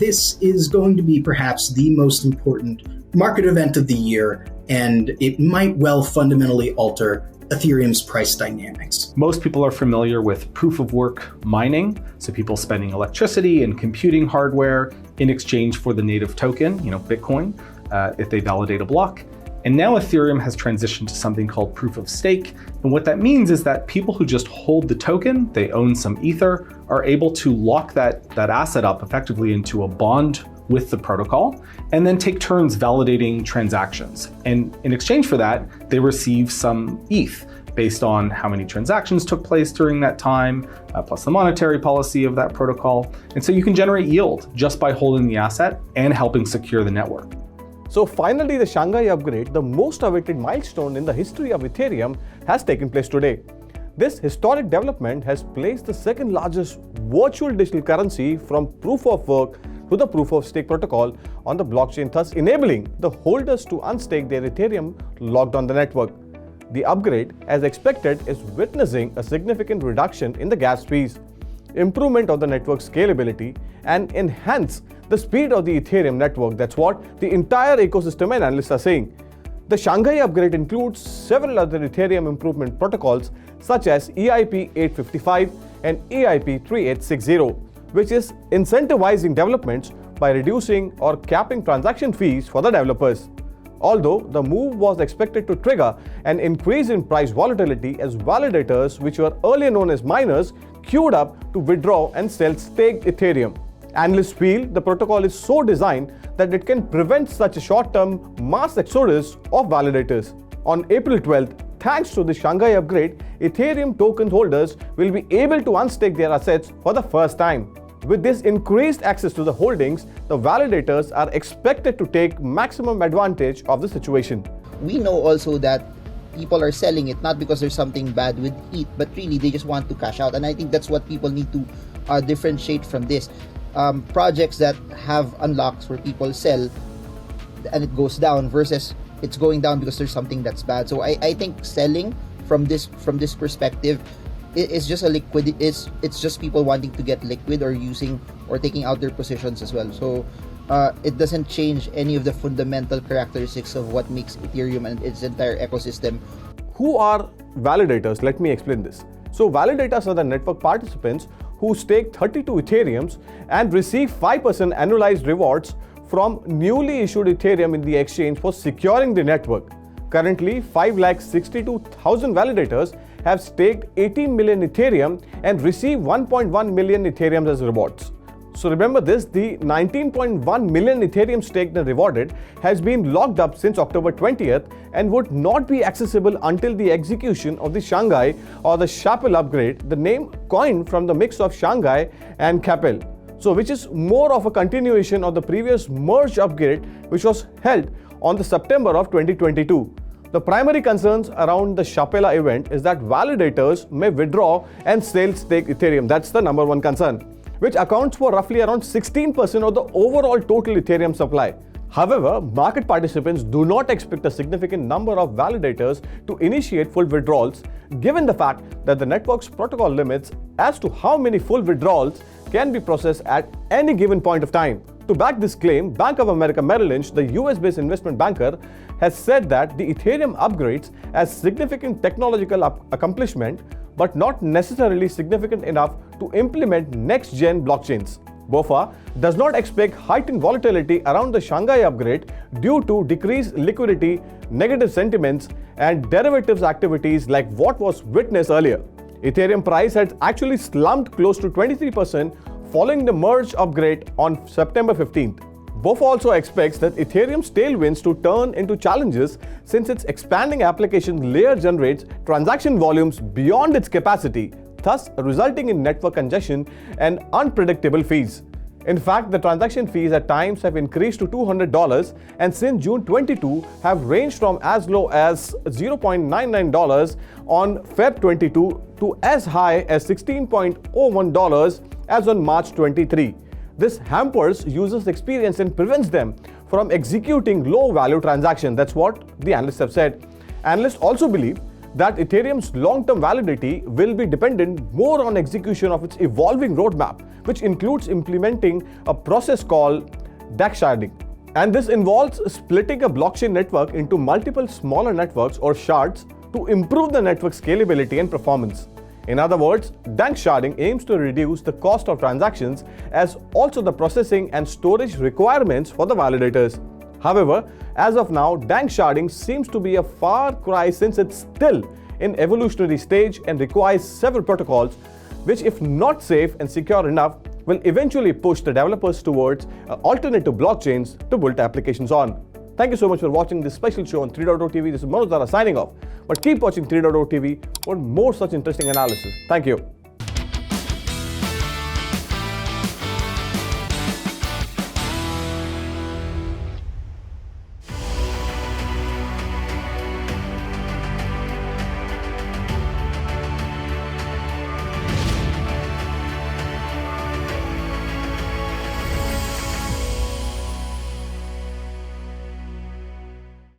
this is going to be perhaps the most important market event of the year, and it might well fundamentally alter Ethereum's price dynamics. Most people are familiar with proof of work mining, so people spending electricity and computing hardware in exchange for the native token, Bitcoin, if they validate a block. And now Ethereum has transitioned to something called proof of stake. And what that means is that people who just hold the token, they own some Ether, are able to lock that asset up effectively into a bond with the protocol, and then take turns validating transactions. And in exchange for that, they receive some ETH based on how many transactions took place during that time, plus the monetary policy of that protocol. And so you can generate yield just by holding the asset and helping secure the network. So finally, the Shanghai Upgrade, the most awaited milestone in the history of Ethereum, has taken place today. This historic development has placed the second largest virtual digital currency from proof of work to the proof of stake protocol on the blockchain, thus enabling the holders to unstake their Ethereum locked on the network. The upgrade, as expected, is witnessing a significant reduction in the gas fees, improvement of the network scalability, and enhance the speed of the Ethereum network. That's what the entire ecosystem and analysts are saying. The Shanghai Upgrade includes several other Ethereum Improvement protocols such as EIP 855 and EIP 3860, which is incentivizing developments by reducing or capping transaction fees for the developers. Although the move was expected to trigger an increase in price volatility as validators, which were earlier known as miners, queued up to withdraw and sell staked Ethereum. Analysts feel the protocol is so designed that it can prevent such a short-term mass exodus of validators. On April 12th, thanks to the Shanghai Upgrade, Ethereum token holders will be able to unstake their assets for the first time. With this increased access to the holdings, the validators are expected to take maximum advantage of the situation. We know also that people are selling it not because there's something bad with ETH, but really they just want to cash out. And I think that's what people need to differentiate from this. Projects that have unlocks where people sell and it goes down versus it's going down because there's something that's bad. So I think selling from this perspective is just it's just people wanting to get liquid or using or taking out their positions as well. So it doesn't change any of the fundamental characteristics of what makes Ethereum and its entire ecosystem. Who are validators? Let me explain this. So validators are the network participants who stake 32 Ethereums and receive 5% annualized rewards from newly issued Ethereum in the exchange for securing the network. Currently, 562,000 validators have staked 18 million Ethereum and receive 1.1 million Ethereum as rewards. So remember this, the 19.1 million Ethereum staked and rewarded has been locked up since October 20th and would not be accessible until the execution of the Shanghai or the Chapel upgrade, the name coined from the mix of Shanghai and Capel. So which is more of a continuation of the previous merge upgrade which was held on the September of 2022. The primary concerns around the Chapela event is that validators may withdraw and sell stake Ethereum. That's the number one concern, which accounts for roughly around 16% of the overall total Ethereum supply. However, market participants do not expect a significant number of validators to initiate full withdrawals, given the fact that the network's protocol limits as to how many full withdrawals can be processed at any given point of time. To back this claim, Bank of America Merrill Lynch, the US-based investment banker, has said that the Ethereum upgrades as significant technological accomplishment, but not necessarily significant enough to implement next-gen blockchains. BofA does not expect heightened volatility around the Shanghai upgrade due to decreased liquidity, negative sentiments, and derivatives activities like what was witnessed earlier. Ethereum price had actually slumped close to 23% following the merge upgrade on September 15th. BofA also expects that Ethereum's tailwinds to turn into challenges since its expanding application layer generates transaction volumes beyond its capacity, thus resulting in network congestion and unpredictable fees. In fact, the transaction fees at times have increased to $200 and since June 22 have ranged from as low as $0.99 on Feb 22 to as high as $16.01 as on March 23. This hampers users' experience and prevents them from executing low-value transactions. That's what the analysts have said. Analysts also believe that Ethereum's long-term validity will be dependent more on execution of its evolving roadmap, which includes implementing a process called DogeCoin. And this involves splitting a blockchain network into multiple smaller networks or shards to improve the network scalability and performance. In other words, DogeCoin aims to reduce the cost of transactions as also the processing and storage requirements for the validators. However, as of now, DogeCoin seems to be a far cry since it's still in evolutionary stage and requires several protocols, which if not safe and secure enough, will eventually push the developers towards alternative blockchains to build applications on. Thank you so much for watching this special show on 3.0 TV. This is Manoj Dara signing off. But keep watching 3.0 TV for more such interesting analysis. Thank you.